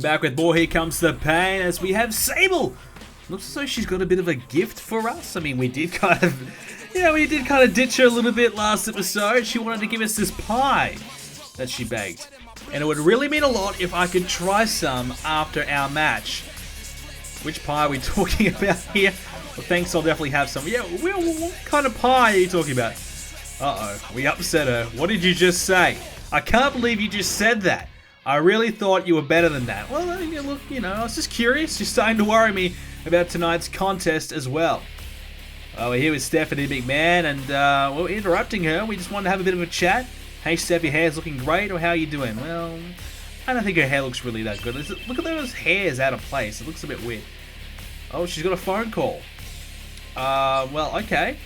back with more Here Comes the Pain as we have Sable. Looks as though she's got a bit of a gift for us. I mean, we did kind of ditch her a little bit last episode. She wanted to give us this pie that she baked. And it would really mean a lot if I could try some after our match. Which pie are we talking about here? Well, thanks, I'll definitely have some. Yeah, what kind of pie are you talking about? Uh-oh, we upset her. What did you just say? I can't believe you just said that. I really thought you were better than that. Well, look, I was just curious. You're starting to worry me about tonight's contest as well. We're here with Stephanie McMahon, and we're interrupting her. We just wanted to have a bit of a chat. Hey, Steph, your hair's looking great, or how are you doing? Well, I don't think her hair looks really that good. Look at those hairs out of place. It looks a bit weird. Oh, she's got a phone call. Well, okay.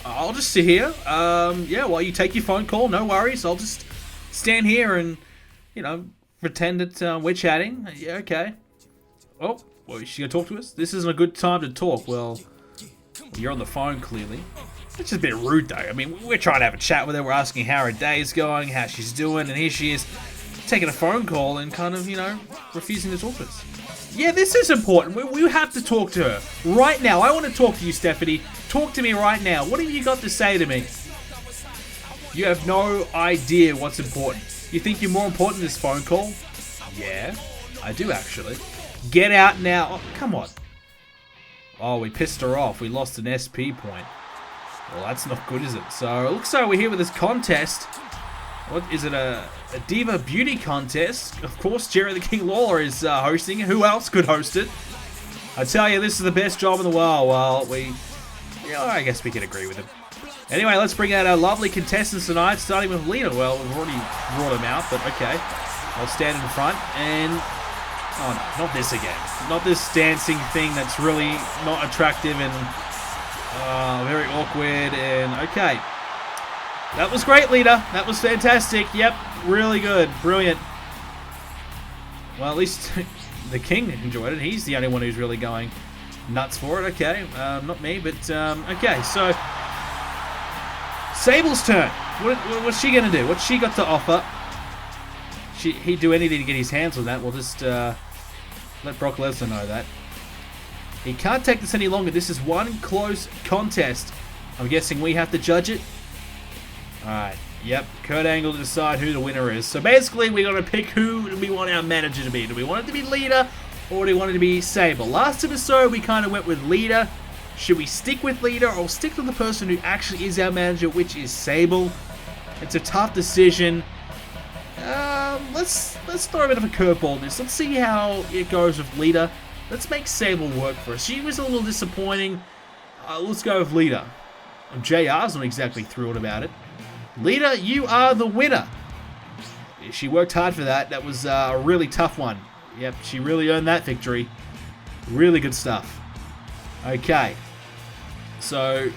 I'll just sit here. Yeah, while you take your phone call, no worries. I'll just stand here and, pretend that we're chatting. Yeah, okay. Oh, well, is she going to talk to us? This isn't a good time to talk. Well, you're on the phone, clearly. It's just a bit rude, though. I mean, we're trying to have a chat with her. We're asking how her day's going, how she's doing, and here she is taking a phone call and kind of, refusing to talk to us. Yeah, this is important. We have to talk to her right now. I want to talk to you, Stephanie. Talk to me right now. What have you got to say to me? You have no idea what's important. You think you're more important than this phone call? Yeah, I do actually. Get out now. Oh, come on. Oh, we pissed her off. We lost an SP point. Well, that's not good, is it? So, it looks like we're here with this contest. What is it, a Diva beauty contest? Of course, Jerry the King Lawler is hosting it. Who else could host it? I tell you, this is the best job in the world. Well, I guess we can agree with him. Anyway, let's bring out our lovely contestants tonight, starting with Lita. Well, we've already brought him out, but okay. I'll stand in front and... Oh, no, not this again. Not this dancing thing that's really not attractive and very awkward and... Okay. That was great, Lita. That was fantastic. Yep, really good. Brilliant. Well, at least the King enjoyed it. He's the only one who's really going nuts for it. Okay, not me, but okay, so... Sable's turn. What's she going to do? What's she got to offer? He'd do anything to get his hands on that. We'll just let Brock Lesnar know that. He can't take this any longer. This is one close contest. I'm guessing we have to judge it. Alright, yep. Kurt Angle to decide who the winner is. So basically, we're going to pick who we want our manager to be. Do we want it to be Lita, or do we want it to be Sable? Last episode, we kind of went with Lita. Should we stick with Lita or stick to the person who actually is our manager, which is Sable? It's a tough decision. Let's throw a bit of a curveball in this. Let's see how it goes with Lita. Let's make Sable work for us. She was a little disappointing. Let's go with Lita. JR's not exactly thrilled about it. Lita, you are the winner. She worked hard for that. That was a really tough one. Yep, she really earned that victory. Really good stuff. Okay. So,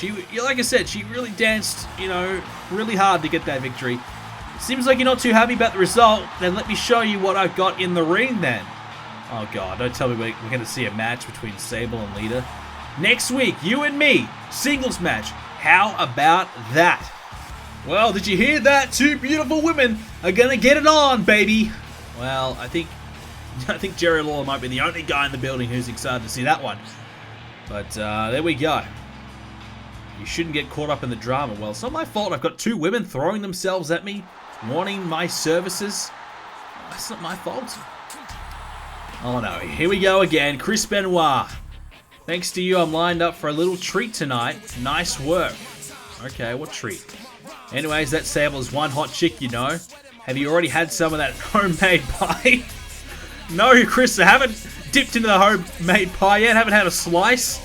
like I said, she really danced, really hard to get that victory. Seems like you're not too happy about the result. Then let me show you what I've got in the ring then. Oh God, don't tell me we're going to see a match between Sable and Lita. Next week, you and me, singles match. How about that? Well, did you hear that? Two beautiful women are going to get it on, baby. Well, I think Jerry Lawler might be the only guy in the building who's excited to see that one. But there we go. You shouldn't get caught up in the drama. Well, it's not my fault. I've got two women throwing themselves at me, wanting my services. That's not my fault. Oh no, here we go again. Chris Benoit. Thanks to you, I'm lined up for a little treat tonight. Nice work. Okay, what treat? Anyways, that Sable's one hot chick, Have you already had some of that homemade pie? No, Chris, I haven't dipped into the homemade pie yet. Haven't had a slice.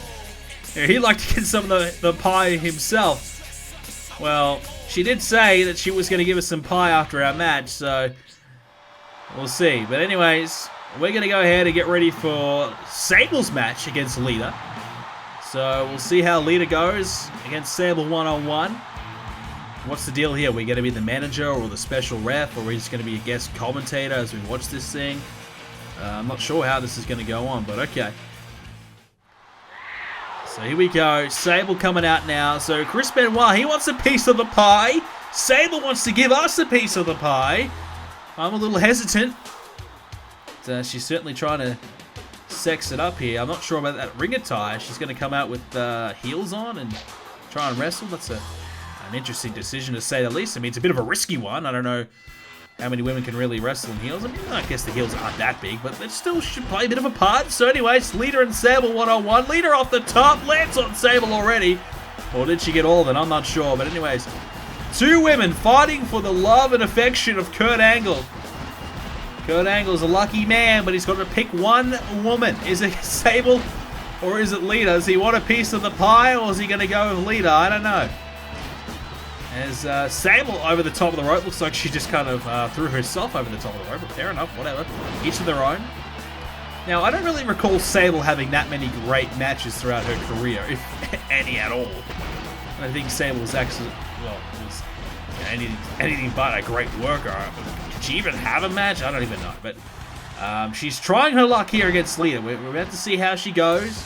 Yeah, he'd like to get some of the pie himself. Well, she did say that she was going to give us some pie after our match, so we'll see. But anyways, we're going to go ahead and get ready for Sable's match against Lita. So we'll see how Lita goes against Sable one-on-one. What's the deal here? We're going to be the manager or the special ref, or we're just going to be a guest commentator as we watch this thing. I'm not sure how this is going to go on, but okay. So here we go. Sable coming out now. So Chris Benoit, he wants a piece of the pie. Sable wants to give us a piece of the pie. I'm a little hesitant. But she's certainly trying to sex it up here. I'm not sure about that ring attire. She's going to come out with heels on and try and wrestle. That's an interesting decision to say the least. I mean, it's a bit of a risky one. I don't know how many women can really wrestle in heels. I mean, I guess the heels aren't that big, but they still should play a bit of a part. So anyways, Lita and Sable one-on-one. Lita off the top, lands on Sable already. Or did she get all of it? I'm not sure. But anyways, two women fighting for the love and affection of Kurt Angle. Kurt Angle's a lucky man, but he's got to pick one woman. Is it Sable or is it Lita? Does he want a piece of the pie or is he going to go with Lita? I don't know. As Sable over the top of the rope, looks like she just kind of threw herself over the top of the rope, but fair enough, whatever. Each of their own. Now, I don't really recall Sable having that many great matches throughout her career, if any at all. I think Sable was actually, well, was anything but a great worker. Did she even have a match? I don't even know, but she's trying her luck here against Lita. We're about to see how she goes,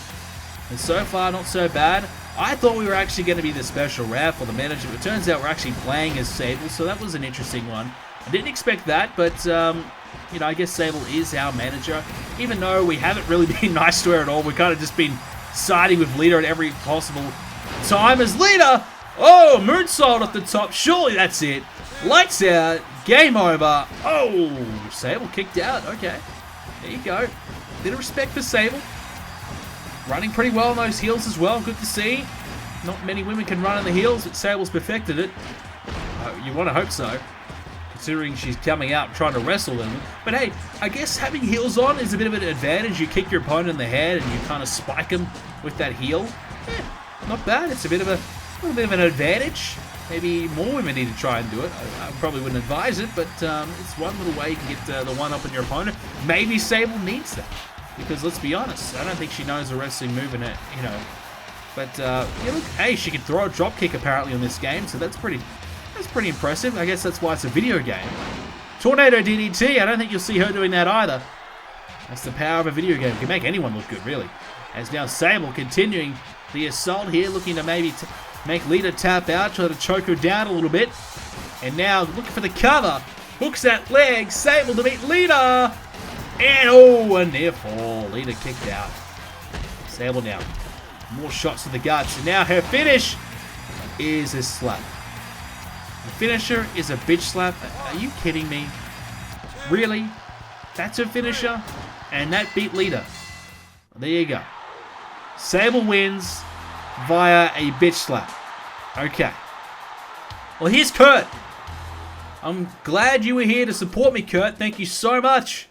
and so far, not so bad. I thought we were actually going to be the special ref or the manager, but it turns out we're actually playing as Sable, so that was an interesting one. I didn't expect that, but, you know, I guess Sable is our manager. Even though we haven't really been nice to her at all, we've kind of just been siding with Lita at every possible time as Lita! Oh, moonsault at the top, surely that's it. Lights out, game over. Oh, Sable kicked out, okay. There you go. Bit of respect for Sable. Running pretty well on those heels as well. Good to see. Not many women can run on the heels, but Sable's perfected it. You want to hope so, considering she's coming out trying to wrestle them. But hey, I guess having heels on is a bit of an advantage. You kick your opponent in the head and you kind of spike them with that heel. Yeah, not bad. It's a little bit of an advantage. Maybe more women need to try and do it. I probably wouldn't advise it, but it's one little way you can get the one up on your opponent. Maybe Sable needs that. Because let's be honest, I don't think she knows a wrestling move in it, you know. But yeah, look, hey, she can throw a drop kick apparently in this game, so that's pretty impressive. I guess that's why it's a video game. Tornado DDT, I don't think you'll see her doing that either. That's the power of a video game. It can make anyone look good, really. As now Sable continuing the assault here, looking to maybe make Lita tap out, try to choke her down a little bit. And now looking for the cover. Hooks that leg, Sable to beat Lita. And oh, a near fall. Lita kicked out. Sable now. More shots to the guts. And now her finish is a slap. The finisher is a bitch slap. Are you kidding me? Really? That's her finisher? And that beat Lita. There you go. Sable wins via a bitch slap. Okay. Well, here's Kurt. I'm glad you were here to support me, Kurt. Thank you so much.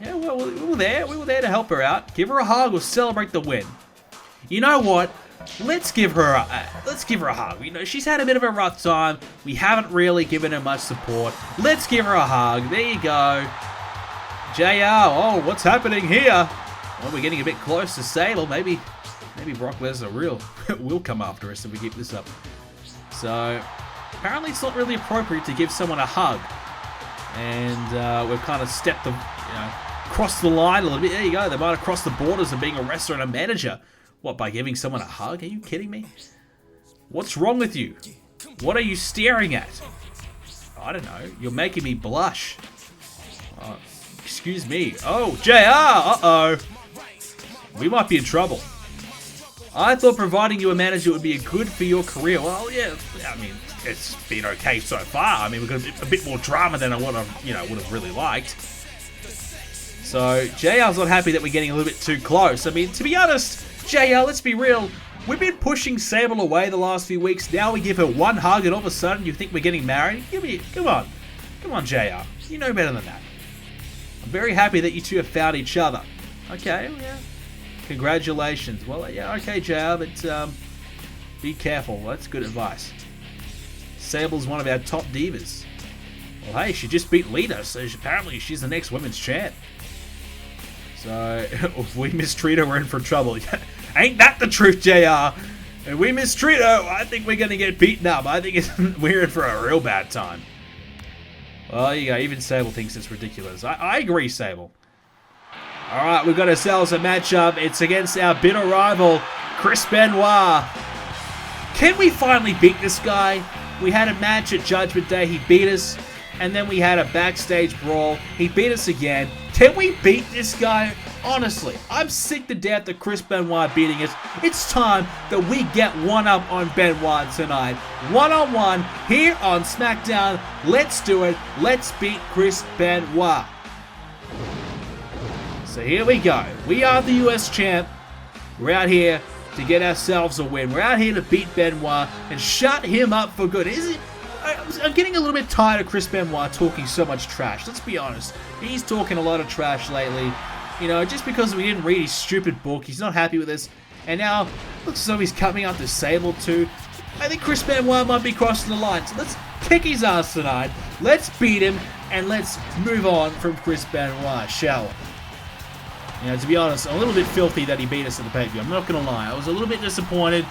Yeah, well, we were there. We were there to help her out. Give her a hug or celebrate the win. You know what? Let's give her a hug. You know, she's had a bit of a rough time. We haven't really given her much support. Let's give her a hug. There you go. JR, oh, what's happening here? Well, we're getting a bit close to Sable. Maybe Brock Lesnar will come after us if we keep this up. So, apparently it's not really appropriate to give someone a hug. And we've kind of stepped the, crossed the line a little bit. There you go. They might have crossed the borders of being a wrestler and a manager. What, by giving someone a hug? Are you kidding me? What's wrong with you? What are you staring at? I don't know. You're making me blush. Excuse me. Oh, JR! Uh-oh. We might be in trouble. I thought providing you a manager would be good for your career. Well, yeah, I mean, it's been okay so far. I mean, we've got a bit more drama than I would have really liked. So, JR's not happy that we're getting a little bit too close. I mean, to be honest, JR, let's be real. We've been pushing Sable away the last few weeks. Now we give her one hug and all of a sudden you think we're getting married? Come on, JR. You know better than that. I'm very happy that you two have found each other. Okay, yeah. Congratulations. Well, yeah, okay, JR, but be careful. That's good advice. Sable's one of our top divas. Well, hey, she just beat Lita, so apparently she's the next women's champ. So, if we mistreat her, we're in for trouble. Ain't that the truth, JR? If we mistreat her, I think we're going to get beaten up. I think we're in for a real bad time. Well, there you go. Even Sable thinks it's ridiculous. I agree, Sable. Alright, we've got ourselves a matchup. It's against our bitter rival, Chris Benoit. Can we finally beat this guy? We had a match at Judgment Day. He beat us. and then we had a backstage brawl. He beat us again. Can we beat this guy? Honestly, I'm sick to death of Chris Benoit beating us. It's time that we get one up on Benoit tonight. One-on-one here on SmackDown. Let's do it. Let's beat Chris Benoit. So here we go. We are the US champ. We're out here to get ourselves a win. We're out here to beat Benoit and shut him up for good. I'm getting a little bit tired of Chris Benoit talking so much trash. Let's be honest. He's talking a lot of trash lately. You know, just because we didn't read his stupid book, he's not happy with us. And now, looks as though he's coming up to Sable too. I think Chris Benoit might be crossing the line. So let's kick his ass tonight. Let's beat him and let's move on from Chris Benoit, shall we? You know, to be honest, I'm a little bit filthy that he beat us at the pay-per-view. I'm not going to lie. I was a little bit disappointed.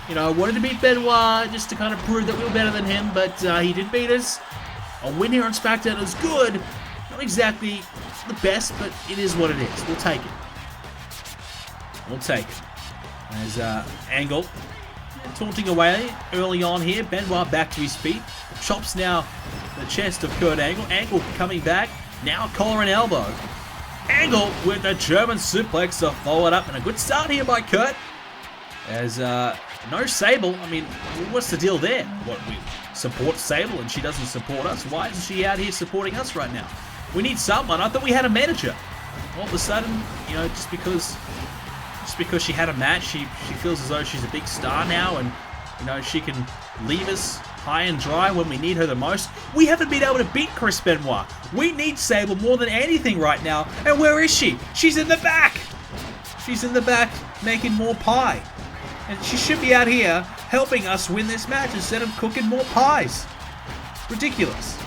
You know, I wanted to beat Benoit just to kind of prove that we were better than him, but he did beat us. A win here on SmackDown is good. Not exactly the best, but it is what it is. We'll take it. We'll take it. There's Angle taunting away early on here. Benoit back to his feet. Chops now the chest of Kurt Angle. Angle coming back. Now collar and elbow. Angle with a German suplex to follow it up. And a good start here by Kurt. As no Sable. I mean, what's the deal there? What, we support Sable and she doesn't support us? Why isn't she out here supporting us right now? We need someone. I thought we had a manager. All of a sudden, you know, just because she had a match, she feels as though she's a big star now, and you know she can leave us high and dry when we need her the most. We haven't been able to beat Chris Benoit. We need Sable more than anything right now. And where is she? She's in the back. She's in the back making more pie. And she should be out here helping us win this match instead of cooking more pies. Ridiculous.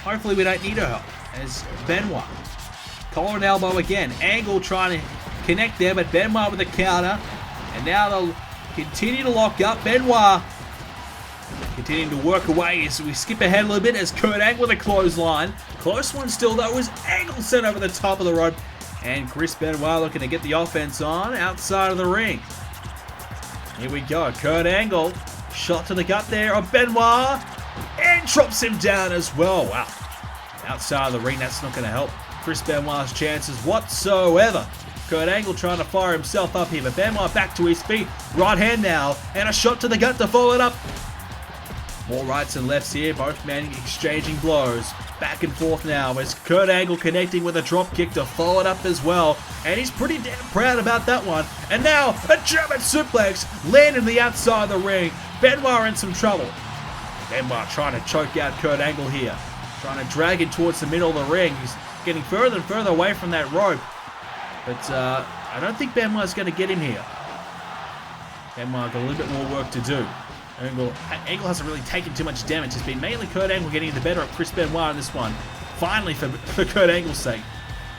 Hopefully we don't need her help. As Benoit. Collar and elbow again. Angle trying to connect there, but Benoit with a counter. And now they'll continue to lock up. Benoit continuing to work away as we skip ahead a little bit as Kurt Angle with a clothesline. Close one still though as Angle sent over the top of the rope. And Chris Benoit looking to get the offense on outside of the ring. Here we go. Kurt Angle. Shot to the gut there of Benoit. And drops him down as well. Wow. Outside of the ring, that's not going to help Chris Benoit's chances whatsoever. Kurt Angle trying to fire himself up here, but Benoit back to his feet. Right hand now. And a shot to the gut to follow it up. More rights and lefts here. Both men exchanging blows. Back and forth now as Kurt Angle connecting with a drop kick to follow it up as well. And he's pretty damn proud about that one. And now a German suplex landing the outside of the ring. Benoit in some trouble. Benoit trying to choke out Kurt Angle here. Trying to drag him towards the middle of the ring. He's getting further and further away from that rope. But I don't think Benoit's going to get him here. Benoit got a little bit more work to do. Angle hasn't really taken too much damage. It's been mainly Kurt Angle getting the better of Chris Benoit in this one. Finally, for Kurt Angle's sake.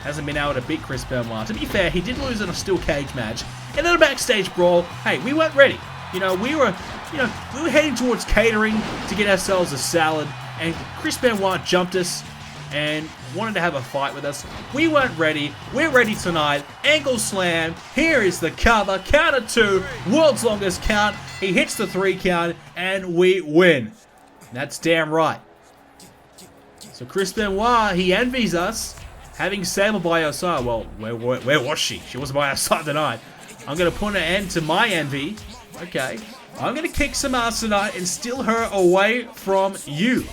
Hasn't been able to beat Chris Benoit. To be fair, he did lose in a steel cage match. And then a backstage brawl. Hey, we weren't ready. You know, we were heading towards catering to get ourselves a salad. And Chris Benoit jumped us and wanted to have a fight with us. We weren't ready. We're ready tonight. Angle slam. Here is the cover. Count of 2. World's longest count. He hits the 3 count and we win. That's damn right. So Chris Benoit, he envies us having Sable by our side. Well, where was she? She wasn't by our side tonight. I'm going to put an end to my envy. Okay. I'm going to kick some ass tonight and steal her away from you.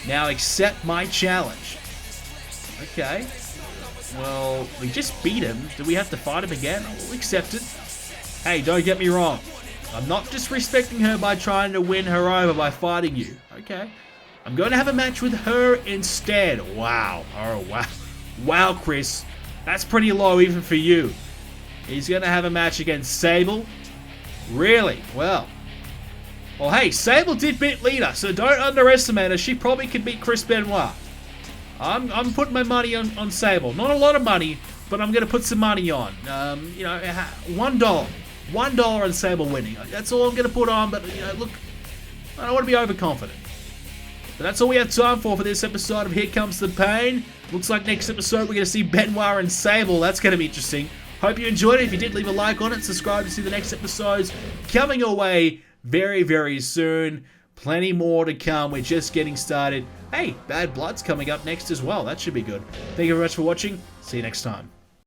Now accept my challenge. Okay. Well, we just beat him. Do we have to fight him again? We'll accept it. Hey, don't get me wrong. I'm not disrespecting her by trying to win her over by fighting you. Okay. I'm going to have a match with her instead. Wow. Oh, wow. Wow, Chris. That's pretty low even for you. He's going to have a match against Sable. Really? Well, hey, Sable did beat Lita, so don't underestimate her. She probably could beat Chris Benoit. I'm putting my money on Sable. Not a lot of money, but I'm going to put some money on. You know, $1. $1 on Sable winning. That's all I'm going to put on, but, you know, look, I don't want to be overconfident. But that's all we have time for this episode of Here Comes the Pain. Looks like next episode we're going to see Benoit and Sable. That's going to be interesting. Hope you enjoyed it. If you did, leave a like on it. Subscribe to see the next episodes coming your way very, very soon. Plenty more to come. We're just getting started. Hey, Bad Blood's coming up next as well. That should be good. Thank you very much for watching. See you next time.